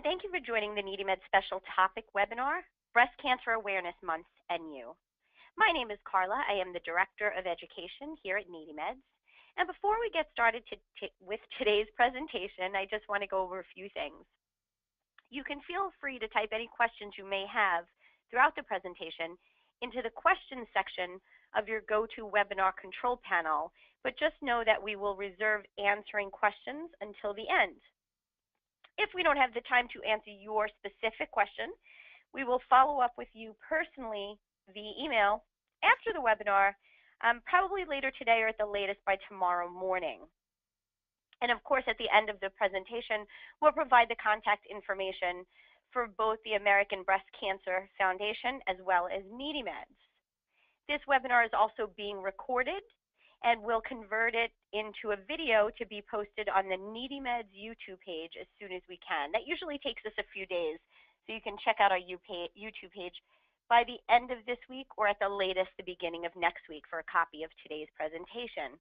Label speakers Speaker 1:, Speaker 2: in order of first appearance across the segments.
Speaker 1: and thank you for joining the NeedyMeds special topic webinar, Breast Cancer Awareness Month and You. My name is Carla. I am the Director of Education here at NeedyMeds. And before we get started with today's presentation, I just want to go over a few things. You can feel free to type any questions you may have throughout the presentation into the questions section of your GoToWebinar control panel, but just know that we will reserve answering questions until the end. If we don't have the time to answer your specific question, we will follow up with you personally via email after the webinar, probably later today or at the latest by tomorrow morning. And of course, at the end of the presentation, we'll provide the contact information for both the American Breast Cancer Foundation as well as NeedyMeds. This webinar is also being recorded, and we'll convert it into a video to be posted on the NeedyMeds YouTube page as soon as we can. That usually takes us a few days, so you can check out our YouTube page by the end of this week or at the latest, the beginning of next week for a copy of today's presentation.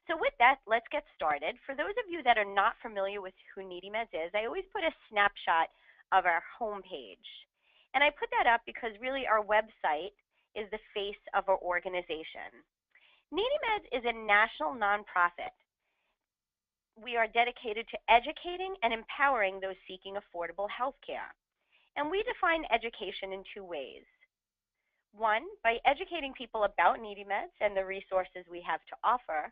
Speaker 1: So with that, let's get started. For those of you that are not familiar with who NeedyMeds is, I always put a snapshot of our homepage. And I put that up because really our website is the face of our organization. NeedyMeds is a national nonprofit. We are dedicated to educating and empowering those seeking affordable health care. And we define education in two ways. One, by educating people about NeedyMeds and the resources we have to offer.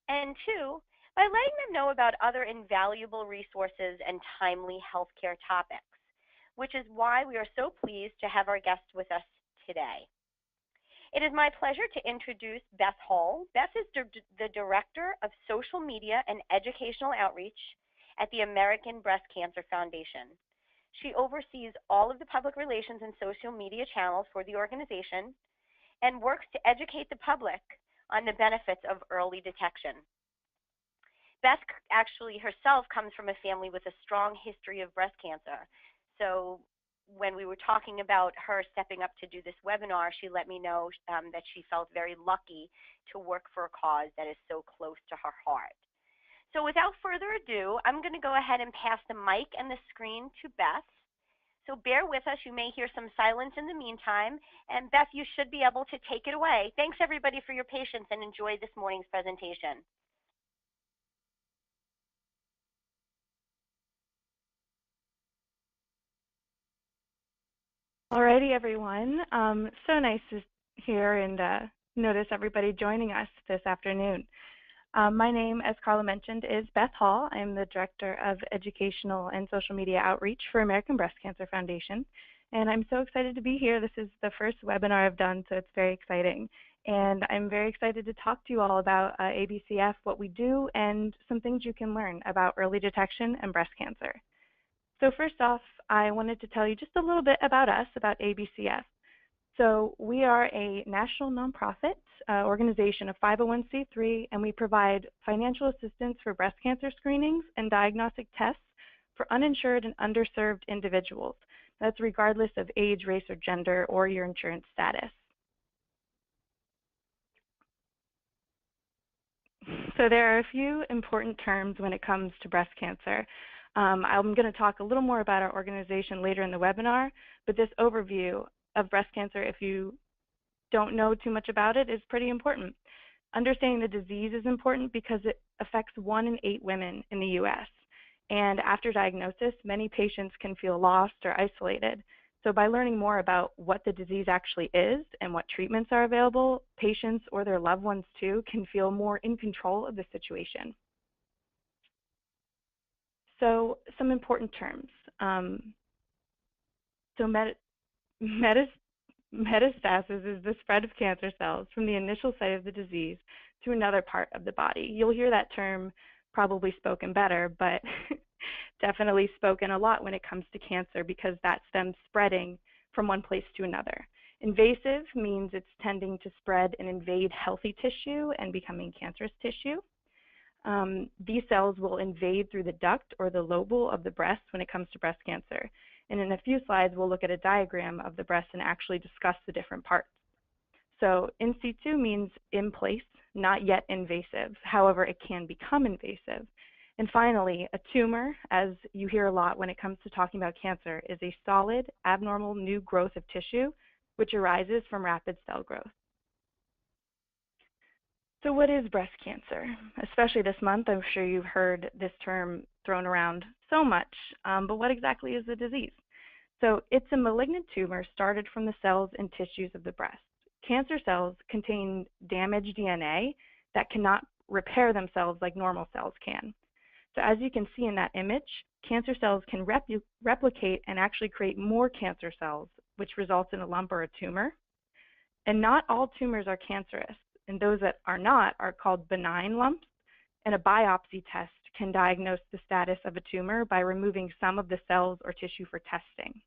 Speaker 1: And two, by letting them know about other invaluable resources and timely healthcare topics, which is why we are so pleased to have our guest with us today. It is my pleasure to introduce Beth Hall. Beth is the Director of Social Media and Educational Outreach at the American Breast Cancer Foundation. She oversees all of the public relations and social media channels for the organization and works to educate the public on the benefits of early detection. Beth actually herself comes from a family with a strong history of breast cancer. So when we were talking about her stepping up to do this webinar, she let me know that she felt very lucky to work for a cause that is so close to her heart. So without further ado, I'm going to go ahead and pass the mic and the screen to Beth. So bear with us. You may hear some silence in the meantime. And Beth, you should be able to take it away. Thanks everybody for your patience and enjoy this morning's presentation.
Speaker 2: Alrighty, everyone. So nice to hear and notice everybody joining us this afternoon. My name, as Carla mentioned, is Beth Hall. I'm the Director of Educational and Social Media Outreach for American Breast Cancer Foundation. And I'm so excited to be here. This is the first webinar I've done, so it's very exciting. And I'm very excited to talk to you all about ABCF, what we do, and some things you can learn about early detection and breast cancer. So first off, I wanted to tell you just a little bit about us, about ABCF. So we are a national nonprofit organization of 501c3, and we provide financial assistance for breast cancer screenings and diagnostic tests for uninsured and underserved individuals. That's regardless of age, race, or gender, or your insurance status. So there are a few important terms when it comes to breast cancer. I'm going to talk a little more about our organization later in the webinar, but this overview of breast cancer, if you don't know too much about it, is pretty important. Understanding the disease is important because it affects 1 in 8 women in the U.S. And after diagnosis, many patients can feel lost or isolated. So by learning more about what the disease actually is and what treatments are available, patients or their loved ones too can feel more in control of the situation. So some important terms. Metastasis is the spread of cancer cells from the initial site of the disease to another part of the body. You'll hear that term probably spoken better, but definitely spoken a lot when it comes to cancer because that's them spreading from one place to another. Invasive means it's tending to spread and invade healthy tissue and becoming cancerous tissue. These cells will invade through the duct or the lobule of the breast when it comes to breast cancer. And in a few slides, we'll look at a diagram of the breast and actually discuss the different parts. So in situ means in place, not yet invasive. However, it can become invasive. And finally, a tumor, as you hear a lot when it comes to talking about cancer, is a solid, abnormal new growth of tissue which arises from rapid cell growth. So what is breast cancer? Especially this month, I'm sure you've heard this term thrown around so much, but what exactly is the disease? So it's a malignant tumor started from the cells and tissues of the breast. Cancer cells contain damaged DNA that cannot repair themselves like normal cells can. So as you can see in that image, cancer cells can replicate and actually create more cancer cells, which results in a lump or a tumor. And not all tumors are cancerous, and those that are not are called benign lumps, and a biopsy test can diagnose the status of a tumor by removing some of the cells or tissue for testing.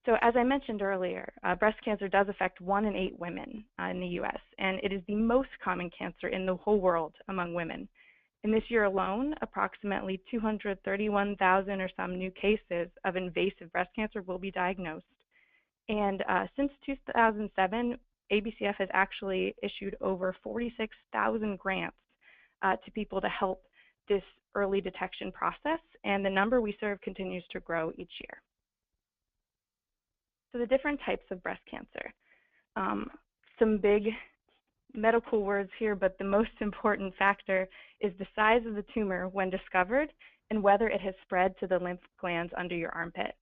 Speaker 2: So as I mentioned earlier, breast cancer does affect 1 in 8 women in the US, and it is the most common cancer in the whole world among women. In this year alone, approximately 231,000 or some new cases of invasive breast cancer will be diagnosed. And since 2007, ABCF has actually issued over 46,000 grants to people to help this early detection process, and the number we serve continues to grow each year. So the different types of breast cancer. Some big medical words here, but the most important factor is the size of the tumor when discovered and whether it has spread to the lymph glands under your armpit.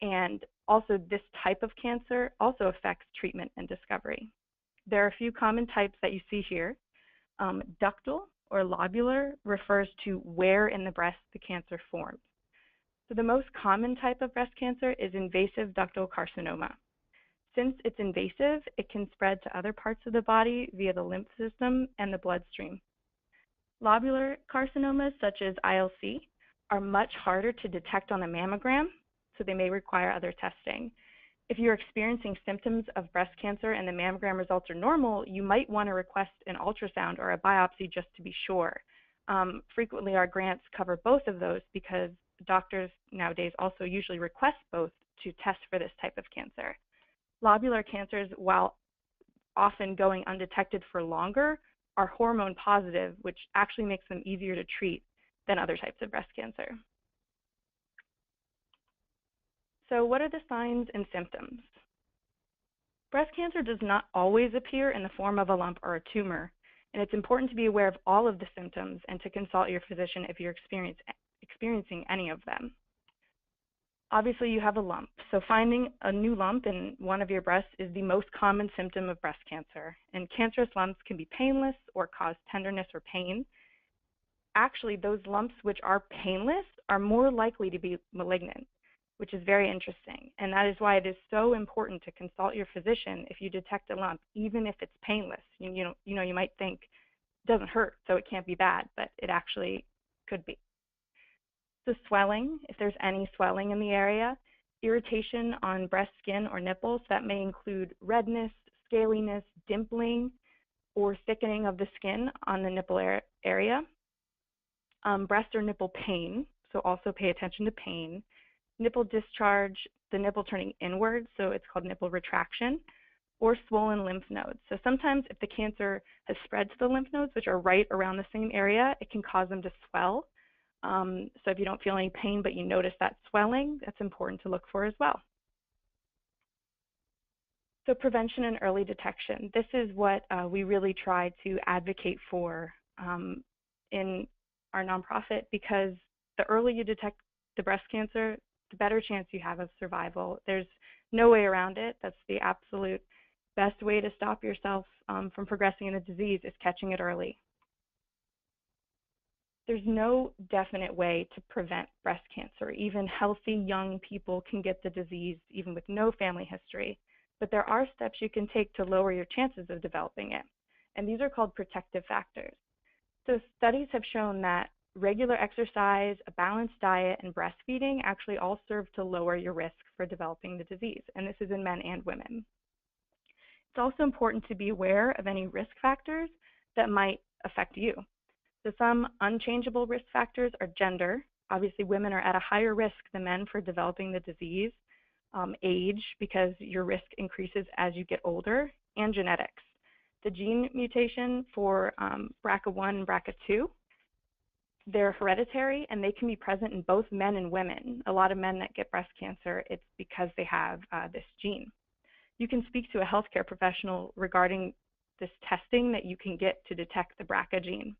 Speaker 2: And also, this type of cancer also affects treatment and discovery. There are a few common types that you see here. Ductal or lobular refers to where in the breast the cancer forms. So the most common type of breast cancer is invasive ductal carcinoma. Since it's invasive, it can spread to other parts of the body via the lymph system and the bloodstream. Lobular carcinomas, such as ILC, are much harder to detect on a mammogram, so they may require other testing. If you're experiencing symptoms of breast cancer and the mammogram results are normal, you might want to request an ultrasound or a biopsy just to be sure. Frequently, our grants cover both of those because doctors nowadays also usually request both to test for this type of cancer. Lobular cancers, while often going undetected for longer, are hormone positive, which actually makes them easier to treat than other types of breast cancer. So what are the signs and symptoms? Breast cancer does not always appear in the form of a lump or a tumor, and it's important to be aware of all of the symptoms and to consult your physician if you're experiencing any of them. Obviously, you have a lump, so finding a new lump in one of your breasts is the most common symptom of breast cancer, and cancerous lumps can be painless or cause tenderness or pain. Actually, those lumps which are painless are more likely to be malignant, which is very interesting, and that is why it is so important to consult your physician if you detect a lump, even if it's painless. You might think it doesn't hurt, so it can't be bad, but it actually could be. So swelling, if there's any swelling in the area, irritation on breast skin or nipples, that may include redness, scaliness, dimpling, or thickening of the skin on the nipple area. Breast or nipple pain, so also pay attention to pain. Nipple discharge, the nipple turning inward, so it's called nipple retraction, or swollen lymph nodes. So sometimes if the cancer has spread to the lymph nodes, which are right around the same area, it can cause them to swell. So if you don't feel any pain but you notice that swelling, that's important to look for as well. So prevention and early detection. This is what we really try to advocate for in our nonprofit, because the earlier you detect the breast cancer, the better chance you have of survival. There's no way around it. That's the absolute best way to stop yourself from progressing in the disease is catching it early. There's no definite way to prevent breast cancer. Even healthy young people can get the disease even with no family history. But there are steps you can take to lower your chances of developing it. And these are called protective factors. So studies have shown that regular exercise, a balanced diet, and breastfeeding actually all serve to lower your risk for developing the disease. And this is in men and women. It's also important to be aware of any risk factors that might affect you. So some unchangeable risk factors are gender. Obviously, women are at a higher risk than men for developing the disease. Age, because your risk increases as you get older, and genetics. The gene mutation for BRCA1 and BRCA2 They're hereditary, and they can be present in both men and women. A lot of men that get breast cancer, it's because they have this gene. You can speak to a healthcare professional regarding this testing that you can get to detect the BRCA gene.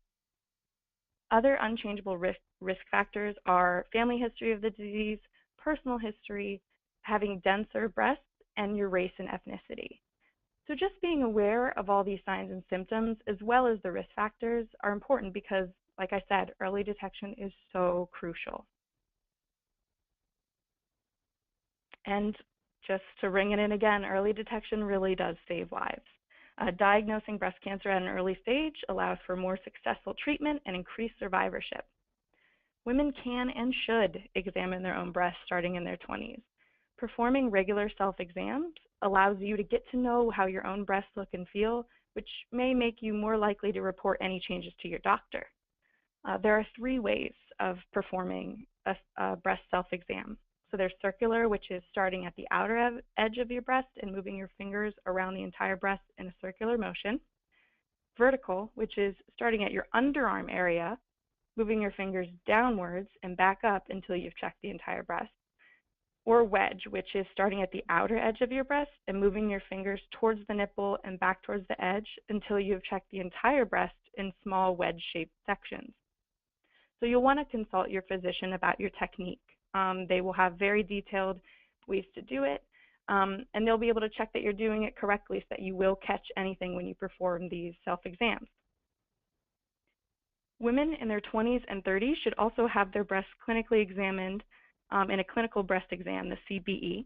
Speaker 2: Other unchangeable risk factors are family history of the disease, personal history, having denser breasts, and your race and ethnicity. So just being aware of all these signs and symptoms, as well as the risk factors, are important because, like I said, early detection is so crucial. And just to ring it in again, early detection really does save lives. Diagnosing breast cancer at an early stage allows for more successful treatment and increased survivorship. Women can and should examine their own breasts starting in their 20s. Performing regular self-exams allows you to get to know how your own breasts look and feel, which may make you more likely to report any changes to your doctor. There are 3 ways of performing a breast self-exam. So there's circular, which is starting at the outer edge of your breast and moving your fingers around the entire breast in a circular motion. Vertical, which is starting at your underarm area, moving your fingers downwards and back up until you've checked the entire breast. Or wedge, which is starting at the outer edge of your breast and moving your fingers towards the nipple and back towards the edge until you've checked the entire breast in small wedge-shaped sections. So you'll want to consult your physician about your technique. They will have very detailed ways to do it, and they'll be able to check that you're doing it correctly so that you will catch anything when you perform these self-exams. Women in their 20s and 30s should also have their breasts clinically examined in a clinical breast exam, the CBE,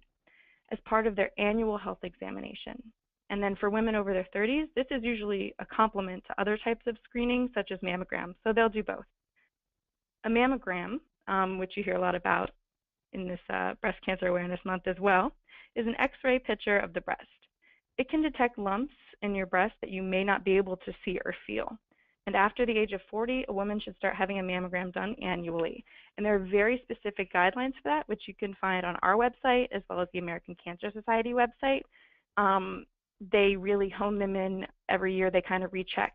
Speaker 2: as part of their annual health examination. And then for women over their 30s, this is usually a complement to other types of screening, such as mammograms, so they'll do both. A mammogram, which you hear a lot about in this Breast Cancer Awareness Month as well, is an X-ray picture of the breast. It can detect lumps in your breast that you may not be able to see or feel. And after the age of 40, a woman should start having a mammogram done annually. And there are very specific guidelines for that, which you can find on our website as well as the American Cancer Society website. They really hone them in every year. They kind of recheck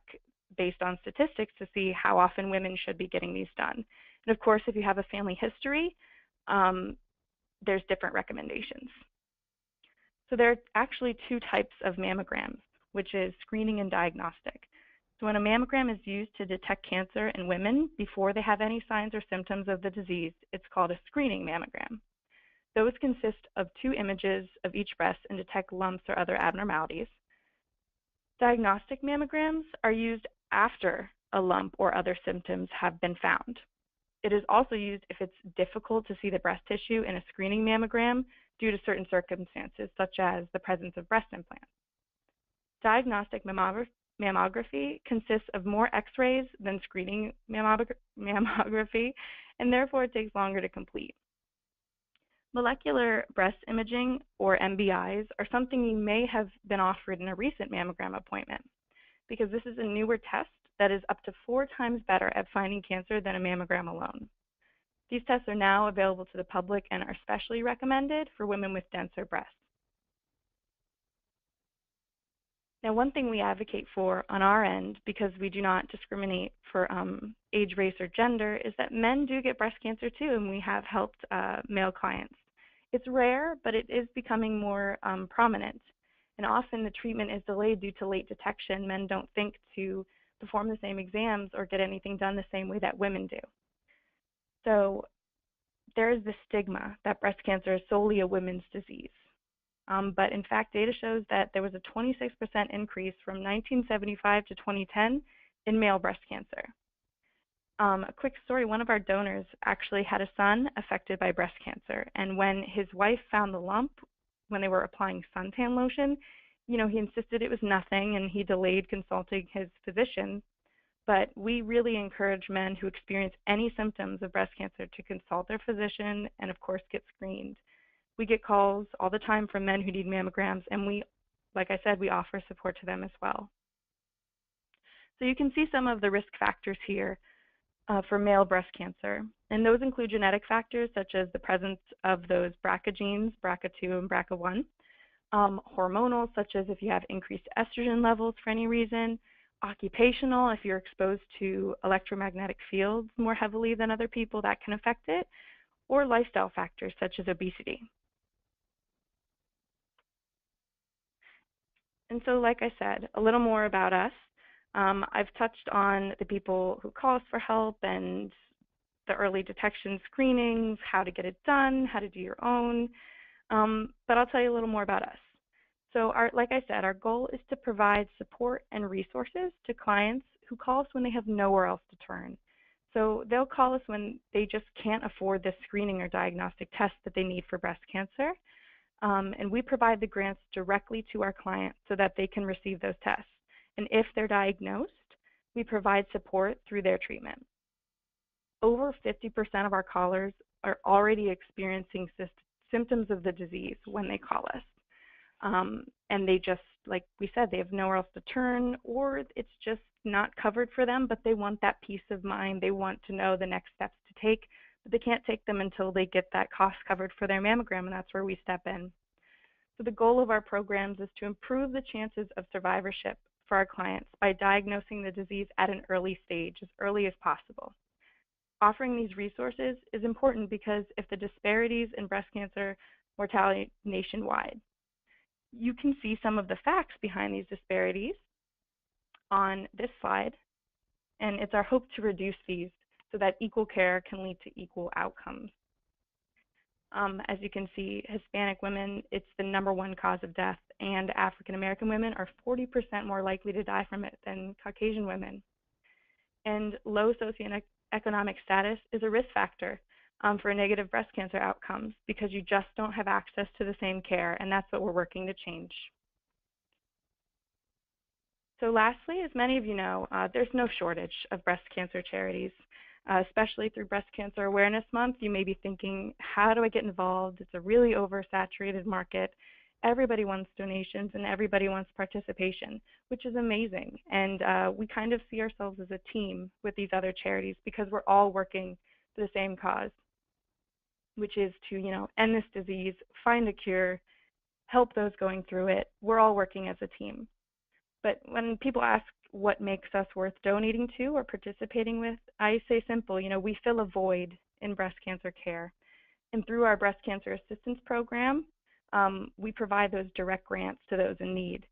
Speaker 2: based on statistics to see how often women should be getting these done. And of course, if you have a family history, there's different recommendations. So there are actually 2 types of mammograms, which is screening and diagnostic. So when a mammogram is used to detect cancer in women before they have any signs or symptoms of the disease, it's called a screening mammogram. Those consist of 2 images of each breast and detect lumps or other abnormalities. Diagnostic mammograms are used after a lump or other symptoms have been found. It is also used if it's difficult to see the breast tissue in a screening mammogram due to certain circumstances, such as the presence of breast implants. Diagnostic mammography consists of more X-rays than screening mammography, and therefore it takes longer to complete. Molecular breast imaging, or MBIs, are something you may have been offered in a recent mammogram appointment, because this is a newer test that is up to 4 times better at finding cancer than a mammogram alone. These tests are now available to the public and are specially recommended for women with denser breasts. Now, one thing we advocate for on our end, because we do not discriminate for age, race, or gender, is that men do get breast cancer too, and we have helped male clients. It's rare, but it is becoming more prominent. And often the treatment is delayed due to late detection. Men don't think to perform the same exams or get anything done the same way that women do. So there is this stigma that breast cancer is solely a women's disease. But in fact, data shows that there was a 26% increase from 1975 to 2010 in male breast cancer. A quick story, one of our donors actually had a son affected by breast cancer, and when his wife found the lump when they were applying suntan lotion, he insisted it was nothing, and he delayed consulting his physician. But we really encourage men who experience any symptoms of breast cancer to consult their physician and, of course, get screened. We get calls all the time from men who need mammograms, and we, like I said, we offer support to them as well. So you can see some of the risk factors here for male breast cancer, and those include genetic factors such as the presence of those BRCA genes, BRCA2 and BRCA1, hormonal, such as if you have increased estrogen levels for any reason, occupational, if you're exposed to electromagnetic fields more heavily than other people, that can affect it, or lifestyle factors such as obesity. And so, like I said, a little more about us. I've touched on the people who call us for help and the early detection screenings, how to get it done, how to do your own. But I'll tell you a little more about us. So, like I said, our goal is to provide support and resources to clients who call us when they have nowhere else to turn. So they'll call us when they just can't afford the screening or diagnostic test that they need for breast cancer. And we provide the grants directly to our clients so that they can receive those tests. And if they're diagnosed, we provide support through their treatment. Over 50% of our callers are already experiencing symptoms of the disease when they call us. And they just, like we said, they have nowhere else to turn, or it's just not covered for them, but they want that peace of mind. They want to know the next steps to take, but they can't take them until they get that cost covered for their mammogram, and that's where we step in. So the goal of our programs is to improve the chances of survivorship for our clients by diagnosing the disease at an early stage, as early as possible. Offering these resources is important because if the disparities in breast cancer mortality nationwide, you can see some of the facts behind these disparities on this slide, and it's our hope to reduce these so that equal care can lead to equal outcomes. As you can see, Hispanic women, it's the #1 cause of death, and African American women are 40% more likely to die from it than Caucasian women. And low socioeconomic status is a risk factor for negative breast cancer outcomes because you just don't have access to the same care, and that's what we're working to change. So lastly, as many of you know, there's no shortage of breast cancer charities, especially through Breast Cancer Awareness Month. You may be thinking, how do I get involved? It's a really oversaturated market. Everybody wants donations and everybody wants participation, which is amazing. And we kind of see ourselves as a team with these other charities because we're all working for the same cause, which is to, end this disease, find a cure, help those going through it. We're all working as a team. But when people ask what makes us worth donating to or participating with, I say simple, we fill a void in breast cancer care. And through our breast cancer assistance program, we provide those direct grants to those in need.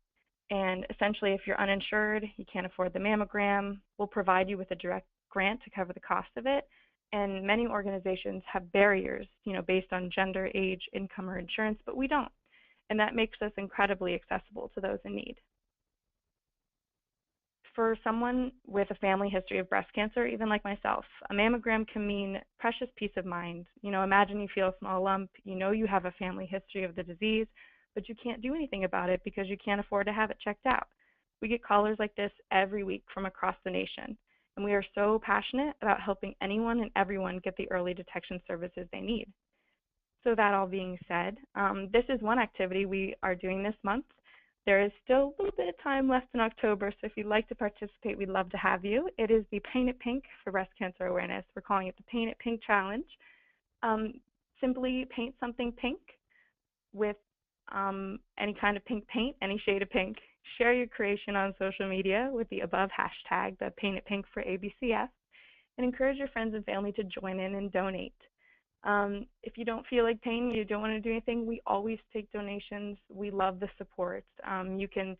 Speaker 2: And essentially, if you're uninsured, you can't afford the mammogram, we'll provide you with a direct grant to cover the cost of it. And many organizations have barriers, based on gender, age, income, or insurance, but we don't. And that makes us incredibly accessible to those in need. For someone with a family history of breast cancer, even like myself, a mammogram can mean precious peace of mind. Imagine you feel a small lump, you have a family history of the disease, but you can't do anything about it because you can't afford to have it checked out. We get callers like this every week from across the nation, and we are so passionate about helping anyone and everyone get the early detection services they need. So that all being said, this is one activity we are doing this month. There is still a little bit of time left in October, so if you'd like to participate, we'd love to have you. It is the Paint It Pink for breast cancer awareness. We're calling it the Paint It Pink Challenge. Simply paint something pink with any kind of pink paint, any shade of pink. Share your creation on social media with the above hashtag, the Paint It Pink for ABCF, and encourage your friends and family to join in and donate. If you don't feel like painting, you don't want to do anything, we always take donations. We love the support. You can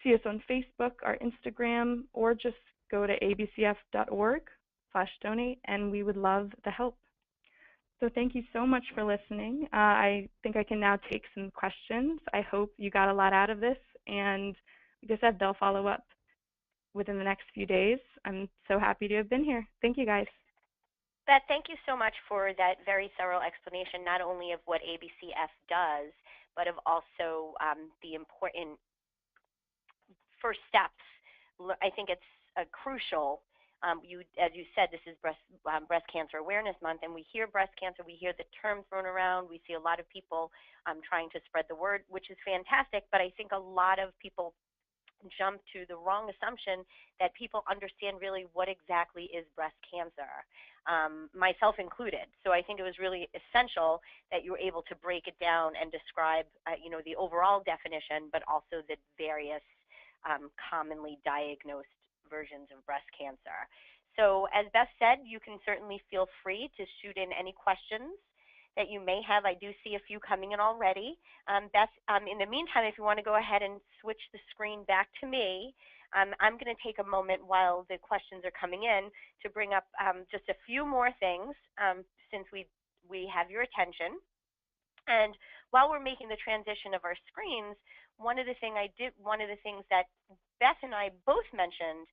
Speaker 2: see us on Facebook or Instagram, or just go to abcf.org/donate, and we would love the help. So thank you so much for listening. I think I can now take some questions. I hope you got a lot out of this, and like I said, they'll follow up within the next few days. I'm so happy to have been here. Thank you, guys.
Speaker 1: Beth, thank you so much for that very thorough explanation, not only of what ABCF does, but of also the important first steps. I think it's crucial. As you said, this is Breast Cancer Awareness Month, and we hear breast cancer, we hear the term thrown around, we see a lot of people trying to spread the word, which is fantastic, but I think a lot of people jump to the wrong assumption that people understand really what exactly is breast cancer, myself included. So I think it was really essential that you were able to break it down and describe, the overall definition, but also the various commonly diagnosed versions of breast cancer. So as Beth said, you can certainly feel free to shoot in any questions that you may have. I do see a few coming in already. Beth, in the meantime, if you want to go ahead and switch the screen back to me, I'm going to take a moment while the questions are coming in to bring up just a few more things since we have your attention. And while we're making the transition of our screens, one of the things that Beth and I both mentioned,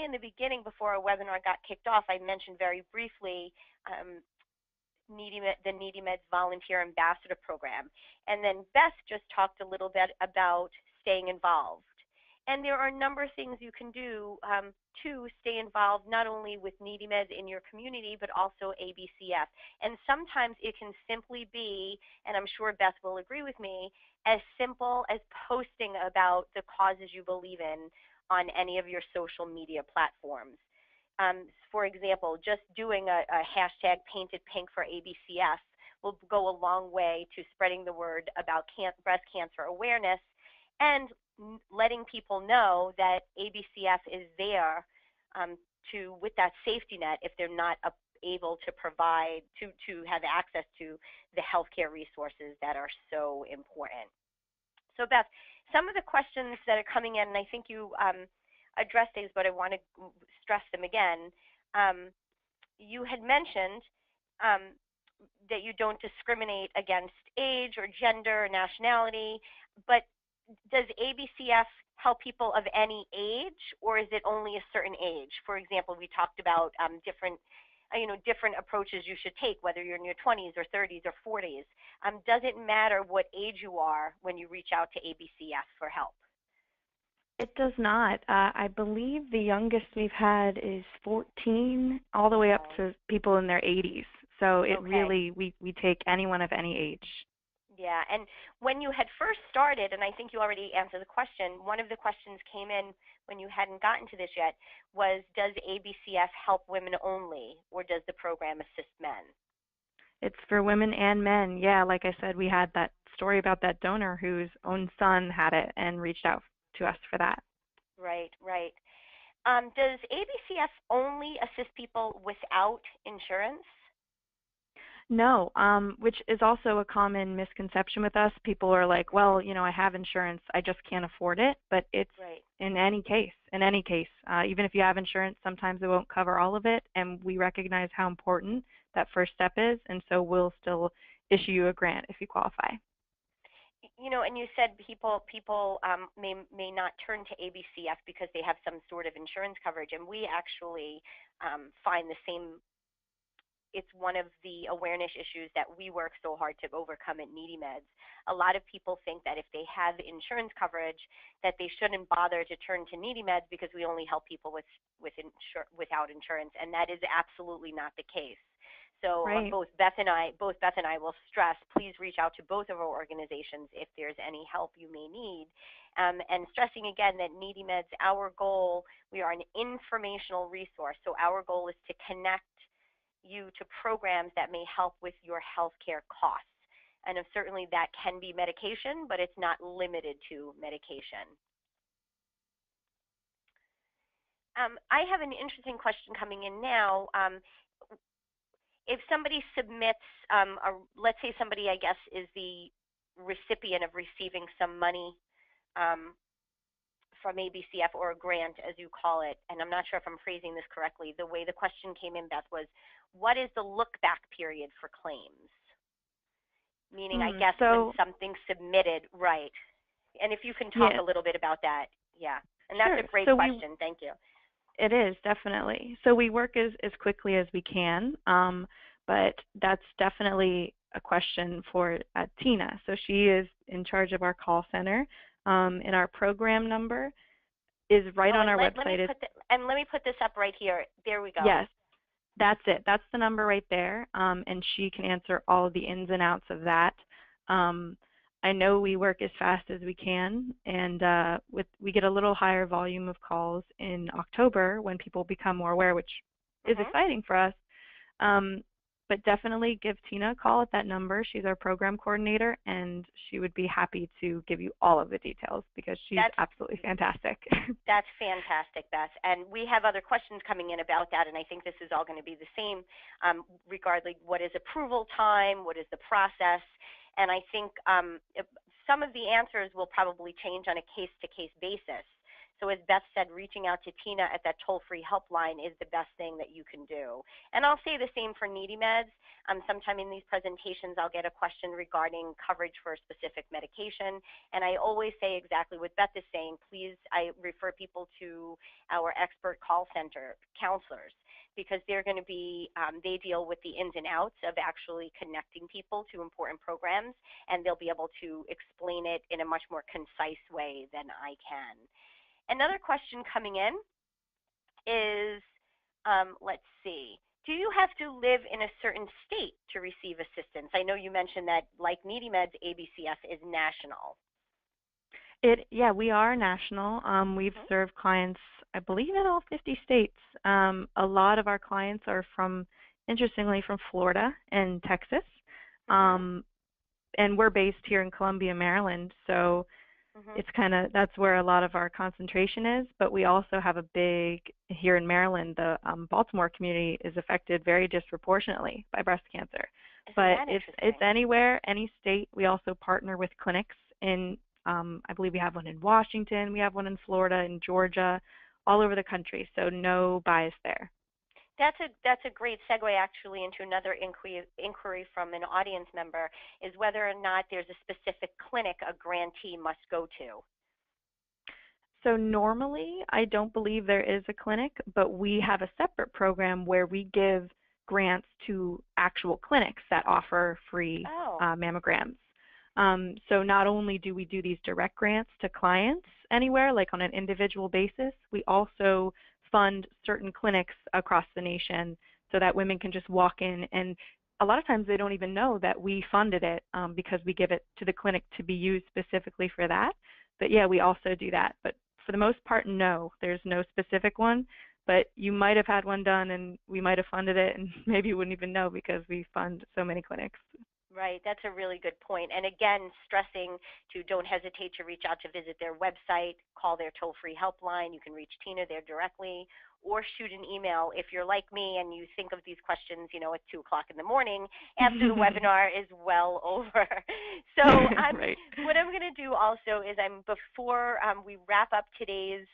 Speaker 1: in the beginning before our webinar got kicked off, I mentioned very briefly the NeedyMeds Volunteer Ambassador Program. And then Beth just talked a little bit about staying involved. And there are a number of things you can do to stay involved, not only with NeedyMeds in your community, but also ABCF. And sometimes it can simply be, and I'm sure Beth will agree with me, as simple as posting about the causes you believe in on any of your social media platforms. For example, just doing a hashtag painted pink for ABCF will go a long way to spreading the word about breast cancer awareness and letting people know that ABCF is there with that safety net if they're not able to provide, to have access to the healthcare resources that are so important. So Beth, some of the questions that are coming in, and I think you addressed these, but I want to stress them again. You had mentioned that you don't discriminate against age or gender or nationality, but does ABCF help people of any age, or is it only a certain age? For example, we talked about different approaches you should take, whether you're in your 20s or 30s or 40s. Does it matter what age you are when you reach out to ABCF for help?
Speaker 2: It does not. I believe the youngest we've had is 14, all the way up to people in their 80s. So it really, we take anyone of any age.
Speaker 1: Yeah, and when you had first started, and I think you already answered the question, one of the questions came in when you hadn't gotten to this yet, was does ABCF help women only, or does the program assist men?
Speaker 2: It's for women and men. Yeah, like I said, we had that story about that donor whose own son had it and reached out to us for that.
Speaker 1: Right, right. Does ABCF only assist people without insurance?
Speaker 2: No, which is also a common misconception with us. People are like, well, I have insurance, I just can't afford it. But it's in any case, even if you have insurance, sometimes it won't cover all of it. And we recognize how important that first step is. And so we'll still issue you a grant if you qualify.
Speaker 1: And you said people may not turn to ABCF because they have some sort of insurance coverage. And we actually find the same. It's one of the awareness issues that we work so hard to overcome at NeedyMeds. A lot of people think that if they have insurance coverage, that they shouldn't bother to turn to NeedyMeds because we only help people without insurance, and that is absolutely not the case. So both Beth and I will stress, please reach out to both of our organizations if there's any help you may need. And stressing again that NeedyMeds, our goal, we are an informational resource. So our goal is to connect you to programs that may help with your healthcare costs. And certainly that can be medication, but it's not limited to medication. I have an interesting question coming in now. If somebody submits, let's say somebody, I guess, is the recipient of receiving some money from ABCF or a grant, as you call it, and I'm not sure if I'm phrasing this correctly, the way the question came in, Beth, was what is the look-back period for claims? Meaning, I guess, when something's submitted, right. And if you can talk a little bit about that, And that's a great question. Thank you.
Speaker 2: It is, definitely. So we work as quickly as we can, but that's definitely a question for Tina. So she is in charge of our call center, and our program number is right on our website.
Speaker 1: Let me put this up right here. There we go.
Speaker 2: Yes, that's it. That's the number right there, and she can answer all of the ins and outs of that. I know we work as fast as we can, and we get a little higher volume of calls in October when people become more aware, which is exciting for us. But definitely give Tina a call at that number. She's our program coordinator, and she would be happy to give you all of the details because she's
Speaker 1: That's
Speaker 2: absolutely fantastic.
Speaker 1: That's fantastic, Beth. And we have other questions coming in about that, and I think this is all going to be the same, regarding what is approval time, what is the process. And I think some of the answers will probably change on a case-to-case basis. So as Beth said, reaching out to Tina at that toll-free helpline is the best thing that you can do. And I'll say the same for NeedyMeds. Sometime in these presentations, I'll get a question regarding coverage for a specific medication. And I always say exactly what Beth is saying. Please, I refer people to our expert call center counselors, because they're going to be, they deal with the ins and outs of actually connecting people to important programs, and they'll be able to explain it in a much more concise way than I can. Another question coming in is, let's see, do you have to live in a certain state to receive assistance? I know you mentioned that, like NeedyMeds, ABCF is national.
Speaker 2: Yeah, we are national. We've served clients, I believe, in all 50 states. A lot of our clients are interestingly, from Florida and Texas. And we're based here in Columbia, Maryland, so it's that's where a lot of our concentration is. But we also have a big, here in Maryland, the Baltimore community is affected very disproportionately by breast cancer. But it's anywhere, any state. We also partner with clinics in, I believe we have one in Washington, we have one in Florida, in Georgia, all over the country, so no bias there.
Speaker 1: That's a great segue actually into another inquiry from an audience member, is whether or not there's a specific clinic a grantee must go to.
Speaker 2: So normally, I don't believe there is a clinic, but we have a separate program where we give grants to actual clinics that offer free mammograms. So not only do we do these direct grants to clients anywhere, like on an individual basis, we also fund certain clinics across the nation so that women can just walk in, and a lot of times they don't even know that we funded it because we give it to the clinic to be used specifically for that. But yeah, we also do that. But for the most part, no, there's no specific one. But you might have had one done and we might have funded it, and maybe you wouldn't even know because we fund so many clinics.
Speaker 1: Right, that's a really good point. And again, stressing to don't hesitate to reach out to visit their website, call their toll-free helpline. You can reach Tina there directly, or shoot an email. If you're like me and you think of these questions, at 2 o'clock in the morning after the webinar is well over. So
Speaker 2: right.
Speaker 1: What I'm going to do also is before we wrap up today's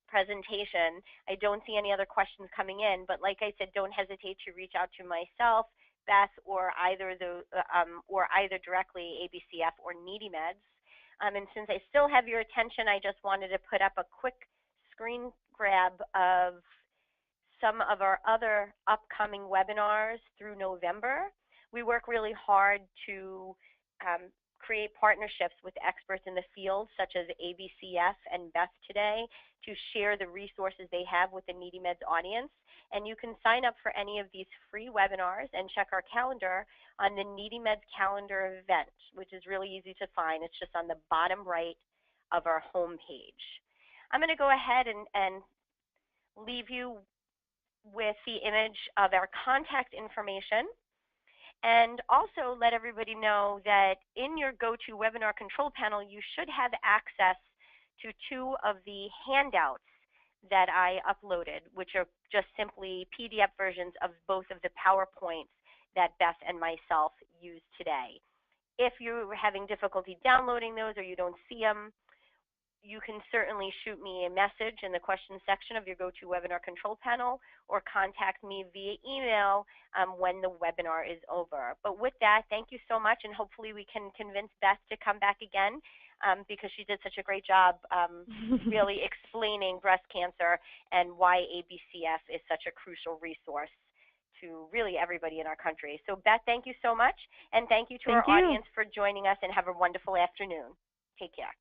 Speaker 1: presentation, I don't see any other questions coming in, but like I said, don't hesitate to reach out to myself, Beth, or either directly ABCF or NeedyMeds. And since I still have your attention, I just wanted to put up a quick screen grab of some of our other upcoming webinars through November. We work really hard to create partnerships with experts in the field, such as ABCF and Beth today, to share the resources they have with the NeedyMeds audience. And you can sign up for any of these free webinars and check our calendar on the NeedyMeds calendar event, which is really easy to find. It's just on the bottom right of our homepage. I'm going to go ahead and leave you with the image of our contact information, and also let everybody know that in your GoToWebinar control panel, you should have access to 2 of the handouts that I uploaded, which are just simply PDF versions of both of the PowerPoints that Beth and myself used today. If you're having difficulty downloading those or you don't see them, you can certainly shoot me a message in the questions section of your GoToWebinar control panel, or contact me via email when the webinar is over. But with that, thank you so much, and hopefully we can convince Beth to come back again because she did such a great job really explaining breast cancer and why ABCF is such a crucial resource to really everybody in our country. So Beth, thank you so much, and thank you to our audience for joining us, and have a wonderful afternoon. Take care.